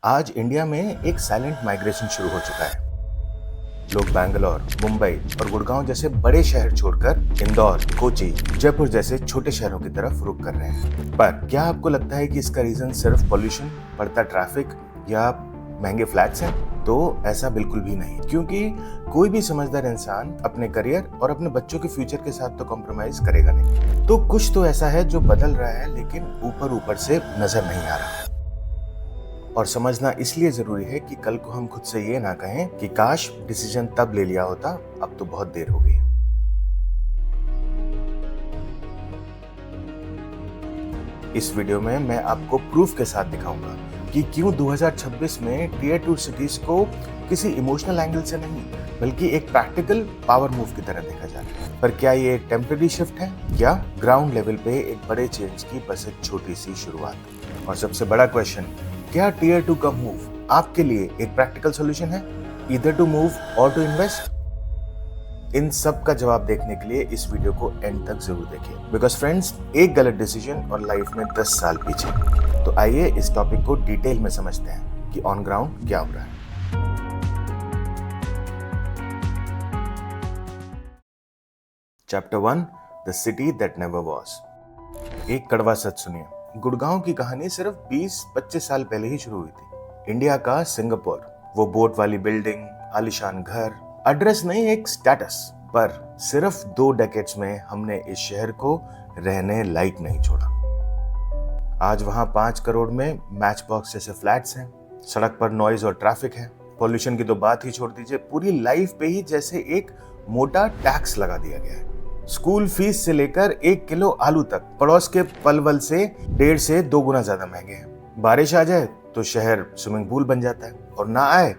आज इंडिया में एक साइलेंट माइग्रेशन शुरू हो चुका है। लोग बैंगलोर, मुंबई और गुड़गांव जैसे बड़े शहर छोड़कर इंदौर, कोची, जयपुर जैसे छोटे शहरों की तरफ रुख कर रहे हैं। पर क्या आपको लगता है कि इसका रीजन सिर्फ पॉल्यूशन, बढ़ता ट्रैफिक या महंगे फ्लैट्स हैं? तो ऐसा बिल्कुल भी नहीं, क्योंकि कोई भी समझदार इंसान अपने करियर और अपने बच्चों के फ्यूचर के साथ तो कॉम्प्रोमाइज करेगा नहीं। तो कुछ तो ऐसा है जो बदल रहा है, लेकिन ऊपर ऊपर से नजर नहीं आ रहा। और समझना इसलिए जरूरी है कि कल को हम खुद से ये ना कहें कि काश डिसीजन तब ले लिया होता, अब तो बहुत देर हो गई। इस वीडियो में मैं आपको प्रूफ के साथ दिखाऊंगा कि क्यों 2026 में टियर 2 सिटीज को किसी इमोशनल एंगल से नहीं, बल्कि एक प्रैक्टिकल पावर मूव की तरह देखा जा रहा है। पर क्या ये एक टेम्पररी शिफ्ट है या ग्राउंड लेवल पे एक बड़े चेंज की बस एक छोटी सी शुरुआत? और सबसे बड़ा क्वेश्चन, क्या टियर 2 का मूव आपके लिए एक प्रैक्टिकल सॉल्यूशन है, ईदर टू मूव और टू इन्वेस्ट? इन सब का जवाब देखने के लिए इस वीडियो को एंड तक जरूर देखिए, बिकॉज फ्रेंड्स, एक गलत डिसीजन और लाइफ में 10 साल पीछे। तो आइए इस टॉपिक को डिटेल में समझते हैं कि ऑन ग्राउंड क्या हो रहा है। Chapter 1, the city that never was. एक कड़वा सच सुनिए, गुड़गांव की कहानी सिर्फ 20-25 साल पहले ही शुरू हुई थी। इंडिया का सिंगापुर, वो बोट वाली बिल्डिंग, आलीशान घर, एड्रेस नहीं एक स्टेटस। पर सिर्फ 2 डेकेड्स में हमने इस शहर को रहने लायक नहीं छोड़ा। आज वहां 5 करोड़ में मैच बॉक्स जैसे फ्लैट्स हैं, सड़क पर नॉइज और ट्रैफिक है, पॉल्यूशन की तो बात ही छोड़ दीजिए, पूरी लाइफ पे ही जैसे एक मोटा टैक्स लगा दिया गया है। स्कूल फीस से लेकर 1 किलो आलू तक पड़ोस के पलवल से 1.5 से 2 गुना ज्यादा महंगे हैं। बारिश आ जाए तो शहर स्विमिंग पूल बन जाता है, और ना आए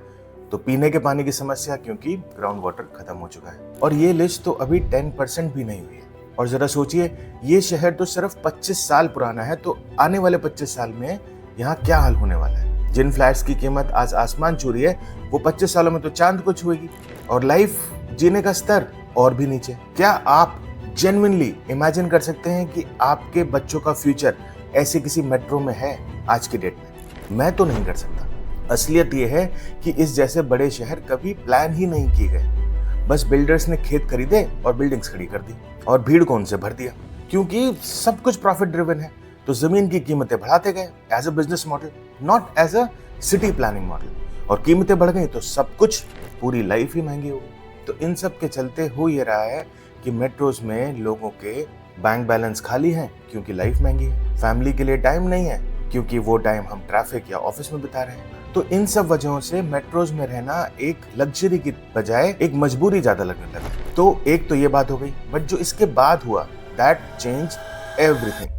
तो पीने के पानी की समस्या, क्योंकि ग्राउंड वाटर खत्म हो चुका है। और ये लिस्ट तो अभी 10% भी नहीं हुई है। और जरा सोचिए, ये शहर तो सिर्फ 25 साल पुराना है, तो आने वाले 25 साल में यहाँ क्या हाल होने वाला है? जिन फ्लैट्स की कीमत आज आसमान छू रही है, वो 25 सालों में तो चांद को छुएगी, और लाइफ जीने का स्तर और भी नीचे। क्या आप जेन्युइनली इमेजिन कर सकते हैं कि आपके बच्चों का फ्यूचर ऐसे किसी मेट्रो में है आज की डेट में? मैं तो नहीं कर सकता। असलियत ये है कि इस जैसे बड़े शहर कभी प्लान ही नहीं किए गए। बस बिल्डर्स ने खेत खरीदे और बिल्डिंग्स खड़ी कर दी, और भीड़ को उनसे भर दिया, क्योंकि सब कुछ प्रॉफिट ड्रिवन है। तो जमीन की कीमतें बढ़ाते गए as a business model, not as a city planning model. और कीमतें बढ़ गई तो सब कुछ, पूरी लाइफ ही महंगी हो गई। तो इन सब के चलते हो ये रहा है कि मेट्रोज में लोगों के बैंक बैलेंस खाली हैं, क्योंकि लाइफ महंगी है। फैमिली के लिए टाइम नहीं है, क्योंकि वो टाइम हम ट्रैफिक या ऑफिस में बिता रहे हैं। तो इन सब वजहों से मेट्रोज में रहना एक लग्जरी की बजाय एक मजबूरी ज्यादा लगने लगा। तो एक तो ये बात हो गई, बट जो इसके बाद हुआ, that change everything.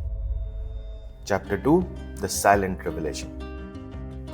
Chapter 2, the silent revelation.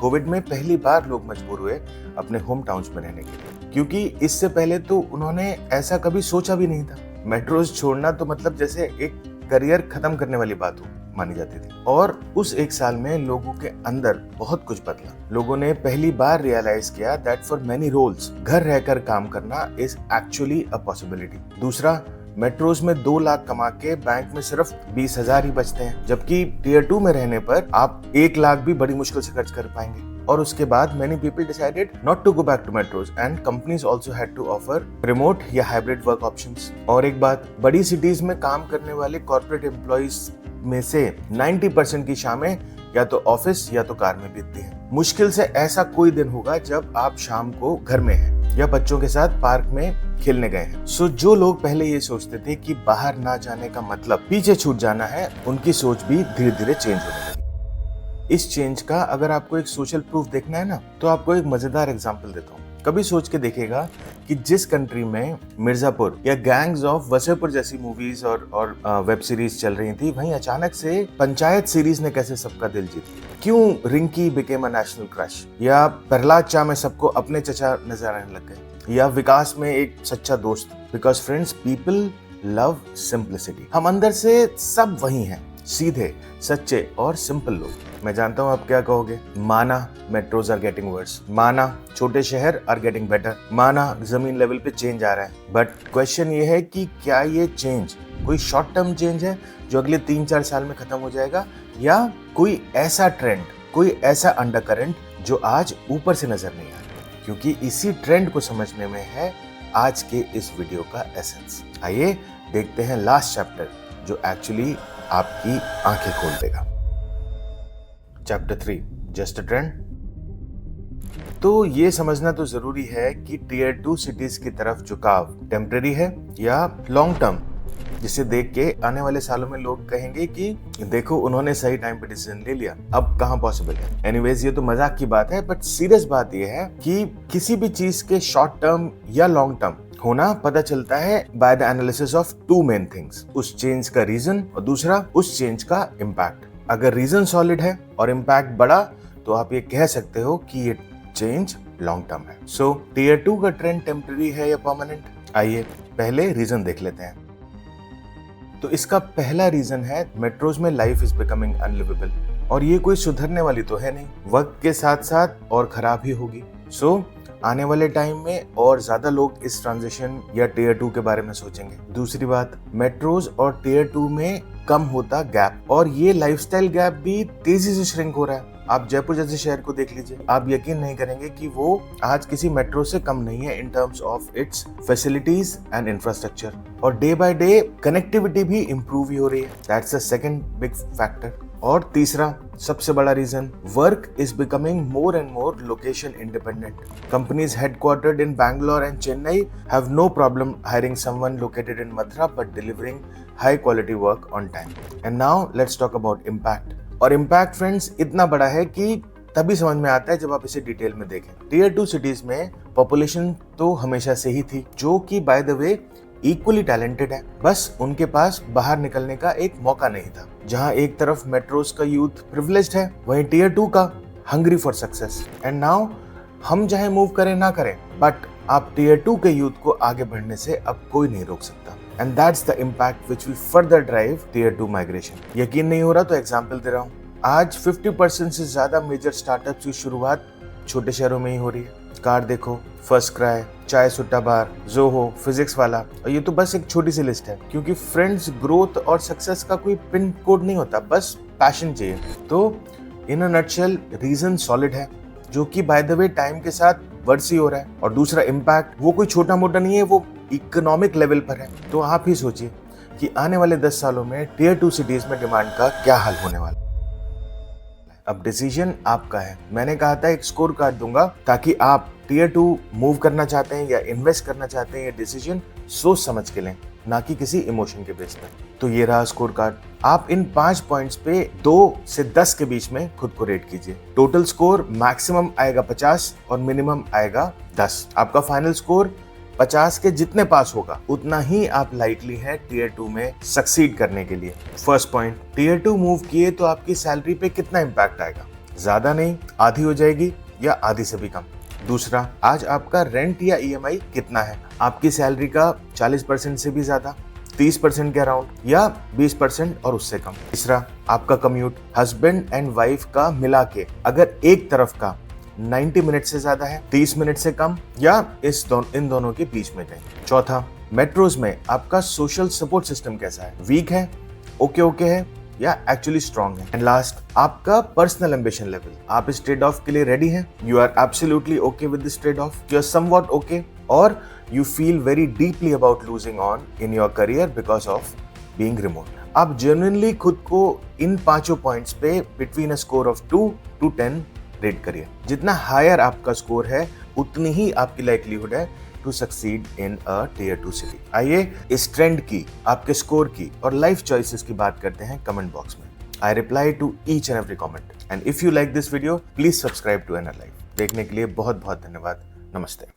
Covid में पहली बार लोग मजबूर हुए अपने होम टाउन्स में रहने के लिए, क्योंकि इससे पहले तो उन्होंने ऐसा कभी सोचा भी नहीं था। मेट्रोज छोड़ना तो मतलब जैसे एक करियर खत्म करने वाली बात हो मानी जाती थी। और उस 1 साल में लोगों के अंदर बहुत कुछ बदला। लोगों ने पहली बार रियलाइज किया दैट फॉर मेनी रोल्स घर रहकर काम करना इज एक्चुअली अ पॉसिबिलिटी। दूसरा, मेट्रोज में 2 लाख कमा के बैंक में सिर्फ 20,000 ही बचते हैं, जबकि टियर 2 में रहने पर आप 1 लाख भी बड़ी मुश्किल से खर्च कर पाएंगे। और उसके बाद many people decided not to go back to metros and companies also had to offer remote या hybrid work options। और एक बात, बड़ी सिटीज में काम करने वाले कॉर्पोरेट एम्प्लॉइज में से 90% की शामें या तो ऑफिस या तो कार में बीतती हैं। मुश्किल से ऐसा कोई दिन होगा जब आप शाम को घर में हैं या बच्चों के साथ पार्क में खेलने गए हैं। सो जो लोग पहले ये सोचते थे कि बाहर ना जाने का मतलब पीछे छूट जाना है, उनकी सोच भी धीरे धीरे चेंज होने लगी। इस चेंज का अगर आपको एक सोशल प्रूफ देखना है ना, तो आपको एक मजेदार एग्जांपल देता हूँ। कभी सोच के देखिएगा कि जिस कंट्री में मिर्जापुर या गैंग्स ऑफ वसेपुर जैसी मूवीज और वेब सीरीज चल रही थी, वहीं अचानक से पंचायत सीरीज ने कैसे सबका दिल जीत लिया। क्यों Rinki became a national crush, या प्रहलाद चा में सबको अपने चचा नजर आने लग गए, या विकास में एक सच्चा दोस्त। Because friends, people love simplicity. हम अंदर से सब वही हैं, सीधे, सच्चे और सिंपल लोग। मैं जानता हूं आप क्या कहोगे, माना मेट्रोज आर गेटिंग वर्स, माना छोटे शहर आर गेटिंग बेटर, माना जमीन लेवल पे चेंज आ रहा है। बट क्वेश्चन ये है कि क्या ये चेंज कोई शॉर्ट टर्म चेंज है जो अगले 3-4 साल में खत्म हो जाएगा, या कोई ऐसा ट्रेंड, कोई ऐसा अंडरकरेंट जो आज ऊपर से नजर नहीं आ रहे, क्योंकि इसी ट्रेंड को समझने में है आज के इस वीडियो का एसेंस। आइए देखते हैं लास्ट चैप्टर जो एक्चुअली आपकी आंखें खोल देगा। Chapter 3, just a trend. तो ये समझना तो जरूरी है कि टीयर 2 सिटीज की तरफ झुकाव टेम्परेरी है या लॉन्ग टर्म, जिसे देख के आने वाले सालों में लोग कहेंगे कि देखो उन्होंने सही टाइम पे डिसीजन ले लिया, अब कहाँ पॉसिबल है। एनीवेज ये तो मजाक की बात है, बट सीरियस बात ये है कि किसी भी चीज के शॉर्ट टर्म या लॉन्ग टर्म होना पता चलता है by the analysis of two main things, उस चेंज का रीजन और दूसरा उस चेंज का इम्पैक्ट। अगर रीजन सॉलिड है और इम्पैक्ट बड़ा तो आप ये कह सकते हो कि ये चेंज लॉन्ग टर्म है। सो टीयर 2 का ट्रेंड टेम्परेरी है या परमानेंट? आइए पहले रीजन देख लेते हैं। तो इसका पहला रीजन है मेट्रोज में लाइफ इज बिकमिंग अनलिवेबल, और ये कोई सुधरने वाली तो है नहीं, वक्त के साथ साथ और खराब ही होगी। सो आने वाले टाइम में और ज्यादा लोग इस ट्रांजिशन या टीयर 2 के बारे में सोचेंगे। दूसरी बात, मेट्रोज और टीयर 2 में कम होता गैप, और ये लाइफस्टाइल गैप भी तेजी से श्रिंक हो रहा है। आप जयपुर जैसे शहर को देख लीजिए, आप यकीन नहीं करेंगे कि वो आज किसी मेट्रो से कम नहीं है in terms of its facilities and infrastructure, और डे बाय डे कनेक्टिविटी भी इंप्रूव ही हो रही है। That's the second big factor. और तीसरा सबसे बड़ा reason, work is becoming more and more location independent. Companies headquartered in Bangalore and Chennai have no problem hiring someone located in Mathura but delivering high quality work on time. And now let's talk about impact. और impact friends इतना बड़ा है कि तभी समझ में आता है जब आप इसे डिटेल में देखें। टीयर 2 सिटीज में पॉपुलेशन तो हमेशा से ही थी, जो कि by the way equally talented है, बस उनके पास बाहर निकलने का एक मौका नहीं था। जहां एक तरफ मेट्रोज का यूथ प्रिविलेज्ड है, वहीं टीयर 2 का hungry for success. And now हम चाहे मूव करें ना करें, बट आप टीयर 2 के यूथ को आगे बढ़ने से अब कोई नहीं रोक सकता। And that's the impact which will further drive Tier 2 migration. यकीन नहीं हो रहा तो एग्जाम्पल दे रहा हूँ। आज 50% से ज्यादा मेजर स्टार्टअप्स की शुरुआत छोटे शहरों में ही हो रही है। कार देखो, फर्स्ट क्राई, चाय सुट्टा बार, जोहो, फिजिक्स वाला, और ये तो बस एक छोटी सी लिस्ट है, क्योंकि फ्रेंड्स ग्रोथ और सक्सेस का कोई पिन कोड नहीं होता, बस पैशन चाहिए। तो इन अ नटशेल रीजन सॉलिड है, जो कि बाय द वे टाइम के साथ वर्सी हो रहा है। और दूसरा इम्पैक्ट, वो कोई छोटा मोटा नहीं है, वो इकोनॉमिक लेवल पर है। तो आप ही सोचिए कि आने वाले 10 सालों में टीयर 2 सिटीज में डिमांड का क्या हाल होने वाला है। अब डिसीजन आपका है। मैंने कहा था एक स्कोर कार्ड दूंगा ताकि आप टीयर 2 मूव करना चाहते हैं या इन्वेस्ट करना चाहते हैं, ये डिसीजन सोच समझ के लें, ना कि किसी इमोशन के बेस पर। तो ये रहा स्कोर कार्ड। आप इन 5 पॉइंट्स पे 2 से 10 के बीच में खुद को रेट कीजिए। टोटल स्कोर मैक्सिमम आएगा 50 और मिनिमम आएगा 10। आपका फाइनल स्कोर 50 के जितने पास होगा उतना ही आप लाइकली है टीयर 2 में सक्सीड करने के लिए। फर्स्ट पॉइंट, टीयर 2 मूव किए तो आपकी सैलरी पे कितना इम्पैक्ट आएगा? ज्यादा नहीं, आधी हो जाएगी या आधी से भी कम। दूसरा, आज आपका रेंट या ईएमआई कितना है? आपकी सैलरी का 40% से भी ज्यादा, 30% के अराउंड, या 20% और उससे कम। तीसरा, आपका कम्यूट हस्बैंड एंड वाइफ का मिला के अगर एक तरफ का 90 मिनट से ज्यादा है, 30 मिनट से कम, या इन दोनों के बीच में कहीं। चौथा, मेट्रोज में आपका सोशल सपोर्ट सिस्टम कैसा है? वीक है, ओके है, या एक्चुअली स्ट्रॉन्ग है? एंड लास्ट, आपका पर्सनल एम्बिशन लेवल, आप इस ट्रेड ऑफ के लिए रेडी हैं? You are absolutely okay with this trade off, you are somewhat okay, और you feel very deeply about losing on in your career because of being remote. आप genuinely खुद को in 5 points पे between a score of 2 to 10 rate करिए। जितना higher आपका score है उतनी ही आपकी लाइक्लीहुड है to succeed in a tier 2 city. आइए इस ट्रेंड की, आपके स्कोर की और लाइफ चॉइसेस की बात करते हैं कमेंट बॉक्स में। I reply to each and every comment, and if you like this video please subscribe to NR life. देखने के लिए बहुत बहुत धन्यवाद। नमस्ते।